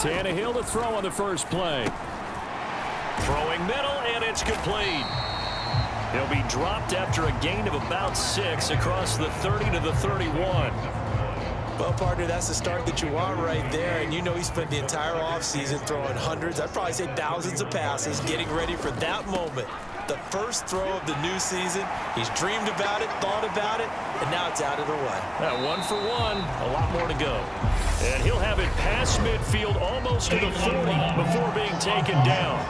Tannehill to throw on the first play. Throwing middle, and it's complete. He'll be dropped after a gain of about 6 across the 30 to the 31. Well, partner, that's the start that you want right there. And you know he spent the entire offseason throwing hundreds, I'd probably say thousands of passes, getting ready for that moment. The first throw of the new season. He's dreamed about it, thought about it, and now it's out of the way. 1 for 1, a lot more to go. And he'll have it past midfield almost to the 40 before being taken down.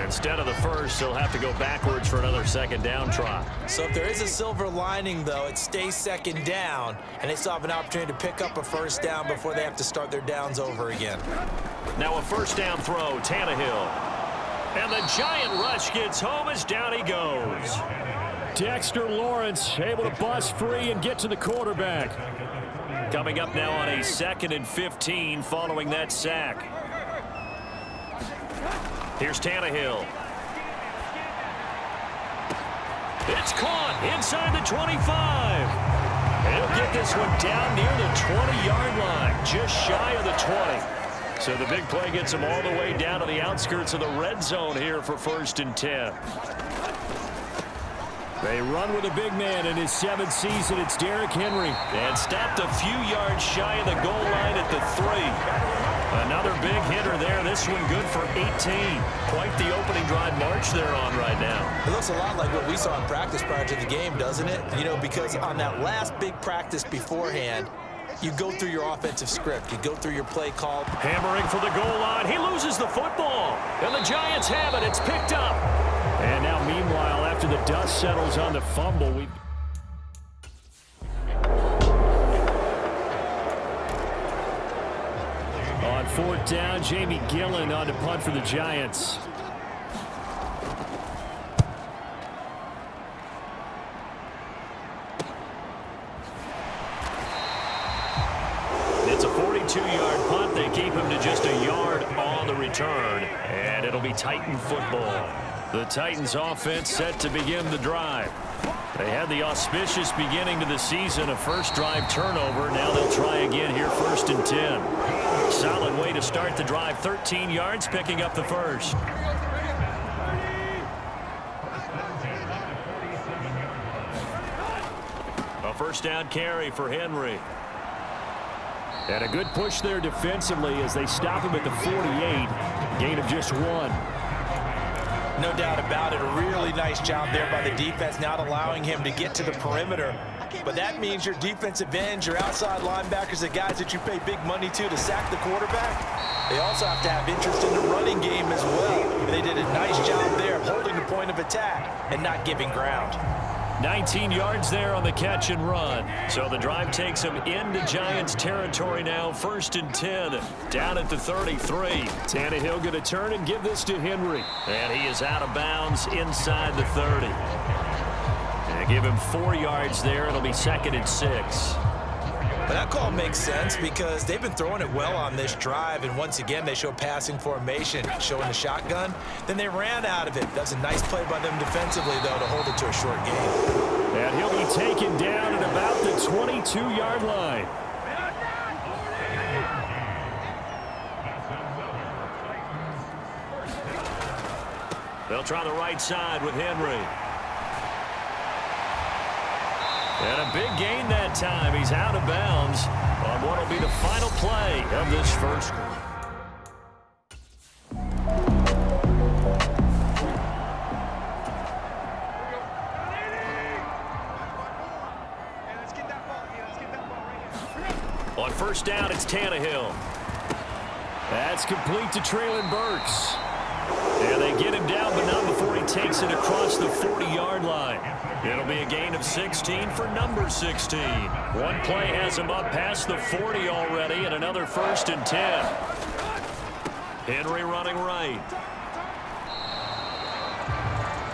Instead of the first, he'll have to go backwards for another second down try. So if there is a silver lining, though, it stays second down, and they still have an opportunity to pick up a first down before they have to start their downs over again. Now a first down throw, Tannehill. And the giant rush gets home as down he goes. Dexter Lawrence able to bust free and get to the quarterback. Coming up now on a 2nd and 15 following that sack. Here's Tannehill. It's caught inside the 25. He'll get this one down near the 20-yard line, just shy of the 20. So the big play gets him all the way down to the outskirts of the red zone here for 1st and 10. They run with a big man in his 7th season. It's Derrick Henry. And stopped a few yards shy of the goal line at the 3. Another big hitter there. This one good for 18. Quite the opening drive march they're on right now. It looks a lot like what we saw in practice prior to the game, doesn't it? You know, because on that last big practice beforehand, you go through your offensive script. You go through your play call. Hammering for the goal line. He loses the football. And the Giants have it. It's picked up. And now, meanwhile, after the dust settles on the fumble, we... On 4th down, Jamie Gillen on to punt for the Giants. It's a 42-yard punt. They keep him to just a yard on the return. And it'll be Titan football. The Titans offense set to begin the drive. They had the auspicious beginning to the season, a first drive turnover. Now they'll try again here, 1st and 10. Solid way to start the drive, 13 yards, picking up the first. A first down carry for Henry. And a good push there defensively as they stop him at the 48. Gain of just 1. No doubt about it. A really nice job there by the defense, not allowing him to get to the perimeter. But that means your defensive ends, your outside linebackers, the guys that you pay big money to sack the quarterback, they also have to have interest in the running game as well. They did a nice job there of holding the point of attack and not giving ground. 19 yards there on the catch and run. So the drive takes him into Giants territory now. 1st and 10, down at the 33. Tannehill going to turn and give this to Henry. And he is out of bounds inside the 30. And give him 4 yards there. It'll be 2nd and 6. But that call makes sense because they've been throwing it well on this drive, and once again they show passing formation, showing the shotgun. Then they ran out of it. That's a nice play by them defensively, though, to hold it to a short game. And he'll be taken down at about the 22-yard line. They'll try the right side with Henry. And a big gain that time. He's out of bounds on what will be the final play of this first one. On 1st down, it's Tannehill. That's complete to Traylon Burks. And they get him down, but not before he takes it across the 40-yard line. It'll be a gain of 16 for number 16. One play has him up past the 40 already, and another 1st and 10. Henry running right.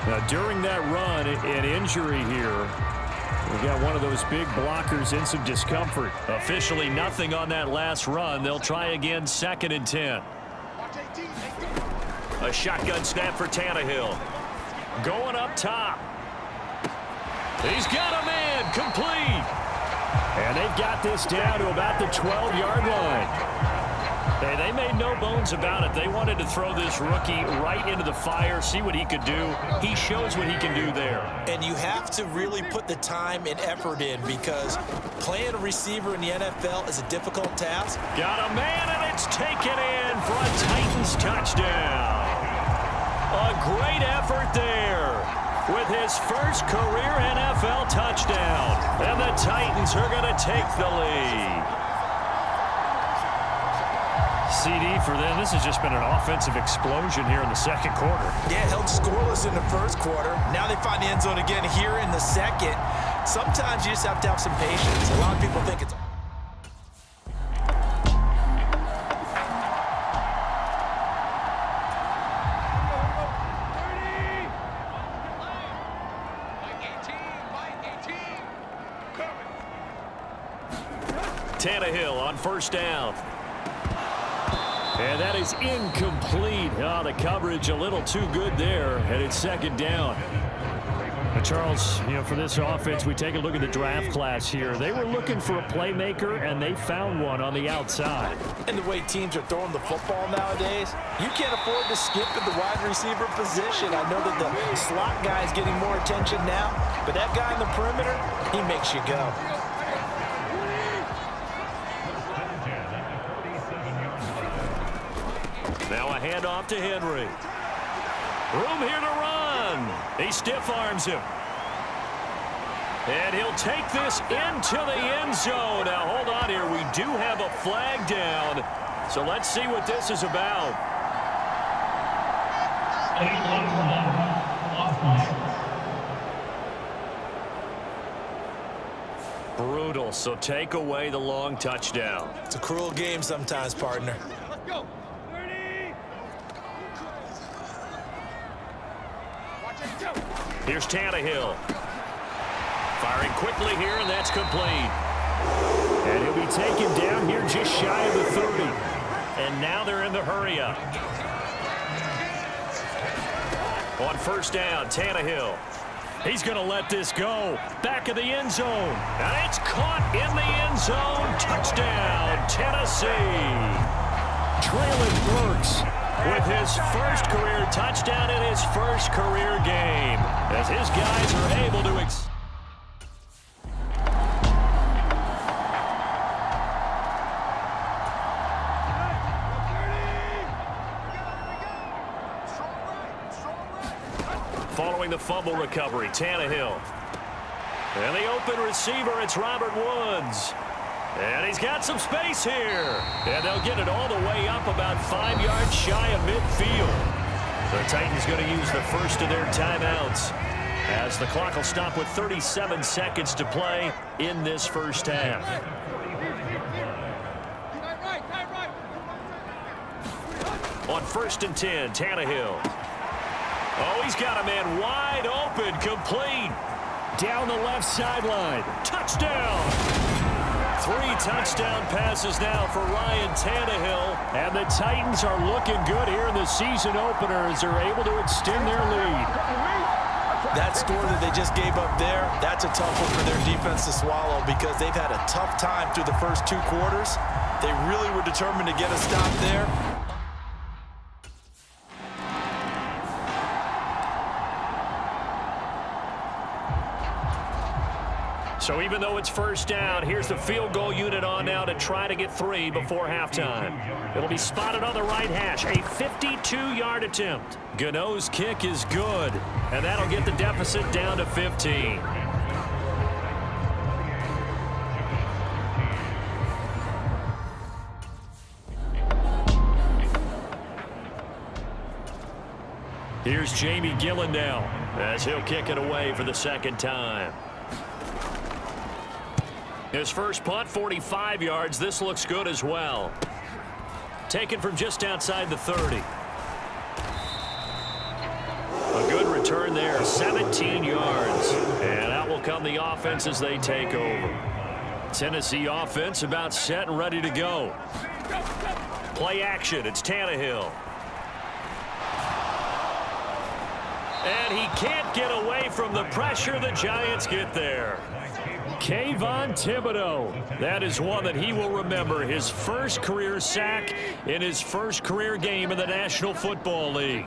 Now, during that run, an injury here. We got one of those big blockers in some discomfort. Officially nothing on that last run. They'll try again, 2nd and 10. A shotgun snap for Tannehill. Going up top. He's got a man, complete. And they've got this down to about the 12-yard line. Hey, they made no bones about it. They wanted to throw this rookie right into the fire, see what he could do. He shows what he can do there. And you have to really put the time and effort in because playing a receiver in the NFL is a difficult task. Got a man, and it's taken in for a Titans touchdown. A great effort there with his first career NFL touchdown. And the Titans are going to take the lead. CD for them. This has just been an offensive explosion here in the second quarter. Yeah, held scoreless in the first quarter. Now they find the end zone again here in the second. Sometimes you just have to have some patience. A lot of people think it's... Tannehill on first down. And that is incomplete. Oh, the coverage a little too good there, and it's second down. Charles, for this offense, we take a look at the draft class here. They were looking for a playmaker, and they found one on the outside. And the way teams are throwing the football nowadays, you can't afford to skip at the wide receiver position. I know that the slot guy is getting more attention now, but that guy in the perimeter, he makes you go. Now a handoff to Henry. Room here to run. He stiff arms him. And he'll take this into the end zone. Now hold on here. We do have a flag down. So let's see what this is about. Brutal. So take away the long touchdown. It's a cruel game sometimes, partner. Let's go. Here's Tannehill. Firing quickly here, and that's complete. And he'll be taken down here just shy of the 30. And now they're in the hurry-up. On first down, Tannehill. He's going to let this go. Back of the end zone. And it's caught in the end zone. Touchdown, Tennessee. Traylon Burks with his first career touchdown in his first career game, as his guys are able to following the fumble recovery, Tannehill. And the open receiver, it's Robert Woods. And he's got some space here. And they'll get it all the way up about 5 yards shy of midfield. The Titans going to use the first of their timeouts as the clock will stop with 37 seconds to play in this first half. On first and 10, Tannehill. Oh, he's got a man wide open, complete. Down the left sideline. Touchdown. 3 touchdown passes now for Ryan Tannehill. And the Titans are looking good here in the season opener as they're able to extend their lead. That score that they just gave up there, that's a tough one for their defense to swallow because they've had a tough time through the first 2 quarters. They really were determined to get a stop there. So even though it's first down, here's the field goal unit on now to try to get 3 before halftime. It'll be spotted on the right hash, a 52-yard attempt. Gano's kick is good, and that'll get the deficit down to 15. Here's Jamie Gillen now as he'll kick it away for the second time. His first punt, 45 yards. This looks good as well. Taken from just outside the 30. A good return there, 17 yards. And out will come the offense as they take over. Tennessee offense about set and ready to go. Play action, it's Tannehill. And he can't get away from the pressure. The Giants get there. Kayvon Thibodeau. That is one that he will remember. His first career sack in his first career game in the National Football League.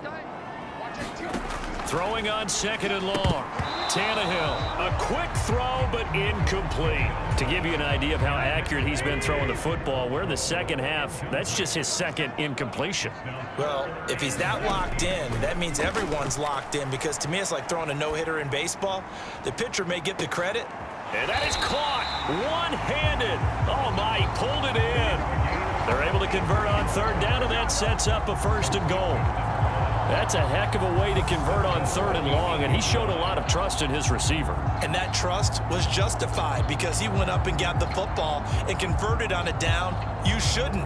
Throwing on 2nd and long. Tannehill, a quick throw, but incomplete. To give you an idea of how accurate he's been throwing the football, we're in the second half. That's just his second incompletion. Well, if he's that locked in, that means everyone's locked in, because to me it's like throwing a no-hitter in baseball. The pitcher may get the credit. And that is caught one-handed. Oh, my, he pulled it in. They're able to convert on 3rd down, and that sets up a 1st and goal. That's a heck of a way to convert on 3rd and long, and he showed a lot of trust in his receiver. And that trust was justified because he went up and got the football and converted on a down. You shouldn't.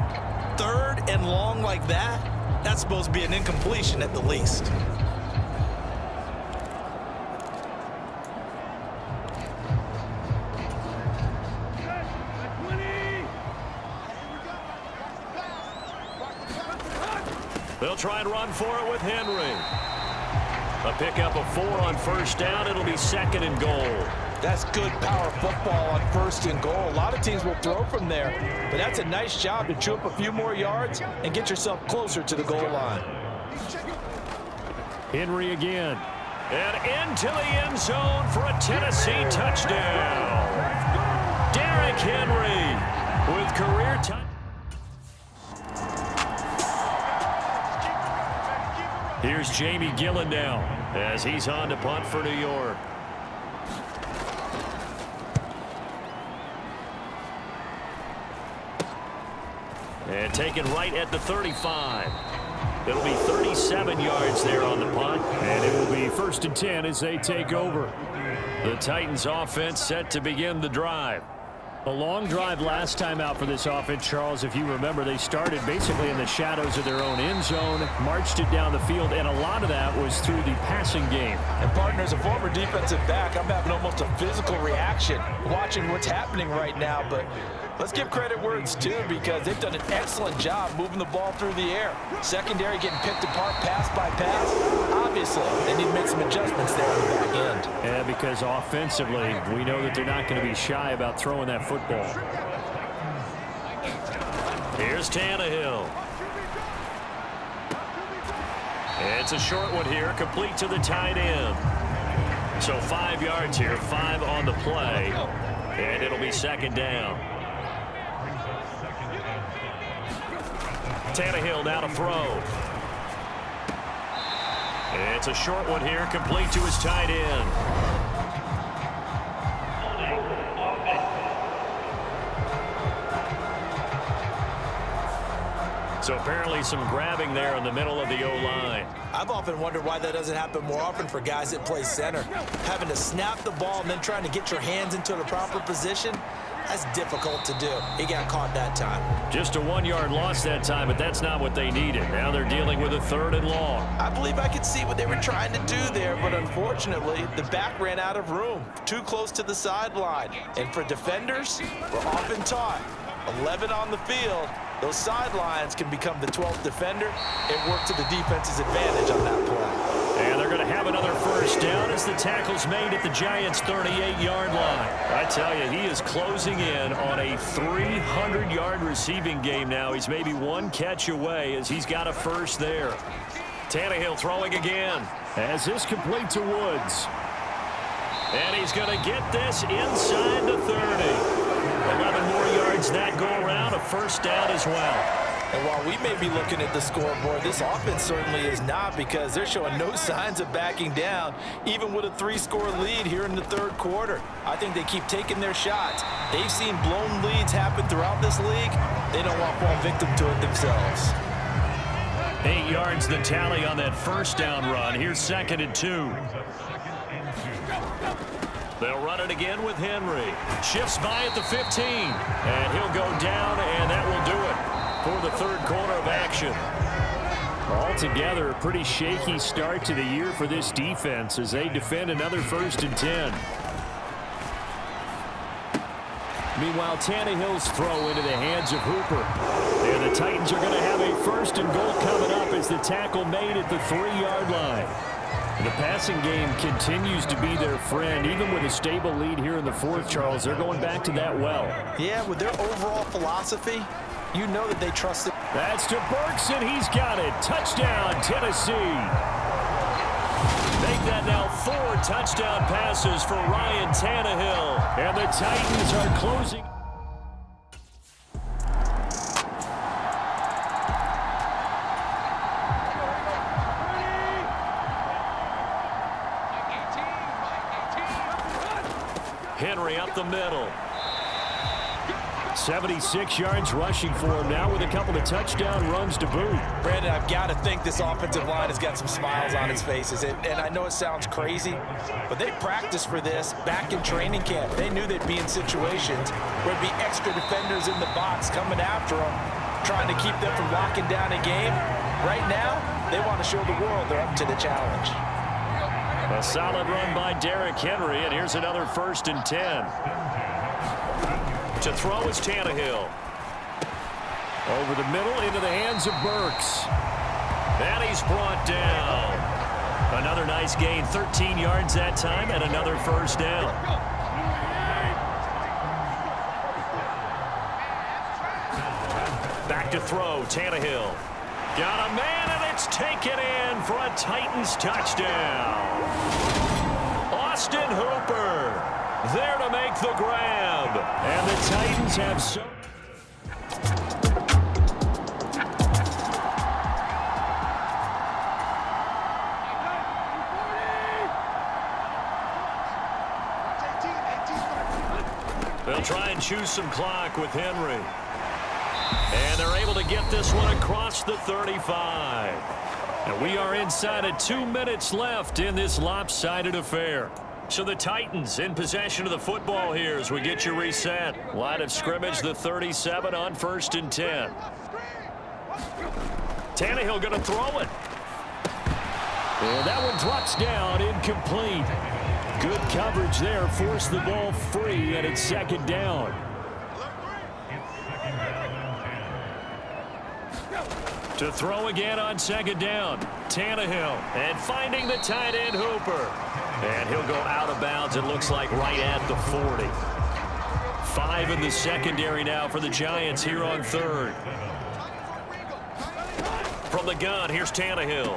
3rd and long like that, that's supposed to be an incompletion at the least. They'll try and run for it with Henry. A pickup of 4 on 1st down. It'll be 2nd and goal. That's good power football on 1st and goal. A lot of teams will throw from there, but that's a nice job to chew up a few more yards and get yourself closer to the goal line. Henry again. And into the end zone for a Tennessee touchdown. Derrick Henry with career touchdown. Here's Jamie Gillen now as he's on to punt for New York. And taken right at the 35. It'll be 37 yards there on the punt. And it will be 1st and 10 as they take over. The Titans offense set to begin the drive. A long drive last time out for this offense, Charles. If you remember, they started basically in the shadows of their own end zone, marched it down the field, and a lot of that was through the passing game. And partner, as a former defensive back, I'm having almost a physical reaction watching what's happening right now. But let's give credit where it's due, because they've done an excellent job moving the ball through the air. Secondary getting picked apart pass by pass. Obviously, they need to make some adjustments there on the back end. Yeah, because offensively, we know that they're not going to be shy about throwing that football. Here's Tannehill. It's a short one here, complete to the tight end. So 5 yards here, 5 on the play, and it'll be 2nd down. Tannehill now to throw. It's a short one here, complete to his tight end. So apparently some grabbing there in the middle of the O-line. I've often wondered why that doesn't happen more often for guys that play center. Having to snap the ball and then trying to get your hands into the proper position, that's difficult to do. He got caught that time. Just a 1-yard loss that time, but that's not what they needed. Now they're dealing with a 3rd and long. I believe I could see what they were trying to do there, but unfortunately, the back ran out of room, too close to the sideline. And for defenders, we're often taught, 11 on the field, those sidelines can become the 12th defender and work to the defense's advantage on that play. And they're going to have another 1st down as the tackle's made at the Giants' 38-yard line. I tell you, he is closing in on a 300-yard receiving game now. He's maybe 1 catch away as he's got a 1st there. Tannehill throwing again. As this complete to Woods. And he's going to get this inside the 30. 11 more yards that go around, a 1st down as well. And while we may be looking at the scoreboard, this offense certainly is not, because they're showing no signs of backing down, even with a 3-score lead here in the 3rd quarter. I think they keep taking their shots. They've seen blown leads happen throughout this league. They don't want to fall victim to it themselves. 8 yards the tally on that 1st down run. Here's 2nd and 2. They'll run it again with Henry. Shifts by at the 15. And he'll go down, and that will do it for the 3rd quarter of action. Altogether, a pretty shaky start to the year for this defense as they defend another 1st and 10. Meanwhile, Tannehill's throw into the hands of Hooper. And the Titans are going to have a 1st and goal coming up as the tackle made at the 3-yard line. The passing game continues to be their friend. Even with a stable lead here in the fourth, Charles, they're going back to that well. Yeah, with their overall philosophy, you know that they trust it. That's to Burks, and he's got it. Touchdown, Tennessee. Make that now 4 touchdown passes for Ryan Tannehill. And the Titans are closing. Henry up the middle. 76 yards rushing for him now with a couple of touchdown runs to boot. Brandon, I've got to think this offensive line has got some smiles on its faces. And I know it sounds crazy, but they practiced for this back in training camp. They knew they'd be in situations where there'd be extra defenders in the box coming after them, trying to keep them from locking down a game. Right now, they want to show the world they're up to the challenge. A solid run by Derrick Henry, and here's another 1st and 10. To throw is Tannehill. Over the middle into the hands of Burks. And he's brought down. Another nice gain, 13 yards that time, and another 1st down. Back to throw, Tannehill. Got a man, and it's taken in for a Titans touchdown. Austin Hooper there to make the grab. And the Titans have so... They'll try and choose some clock with Henry. And they're able to get this one across the 35. And we are inside of 2 minutes left in this lopsided affair. So the Titans in possession of the football here as we get you reset. Line of scrimmage, the 37 on 1st and 10. Tannehill going to throw it. And that one drops down, incomplete. Good coverage there, forced the ball free, and it's 2nd down. To throw again on 2nd down. Tannehill, and finding the tight end Hooper. And he'll go out of bounds, it looks like, right at the 40. 5 in the secondary now for the Giants here on 3rd. From the gun, here's Tannehill.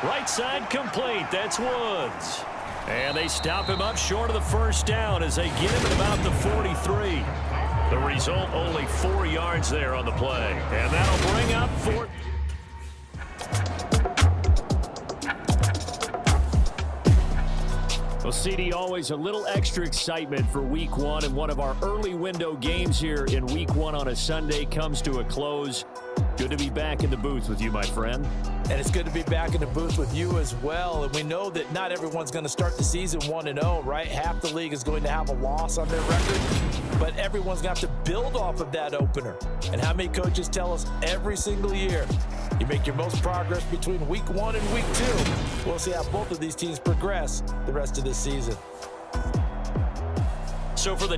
Right side complete, that's Woods. And they stop him up short of the 1st down as they get him at about the 43. The result, only 4 yards there on the play. And that'll bring up 4th. Well, CD, always a little extra excitement for Week 1, and one of our early window games here in Week 1 on a Sunday comes to a close. Good to be back in the booth with you, my friend. And it's good to be back in the booth with you as well. And we know that not everyone's going to start the season 1-0, right? Half the league is going to have a loss on their record. But everyone's got to build off of that opener. And how many coaches tell us every single year, you make your most progress between Week 1 and Week 2. We'll see how both of these teams progress the rest of this season. So for the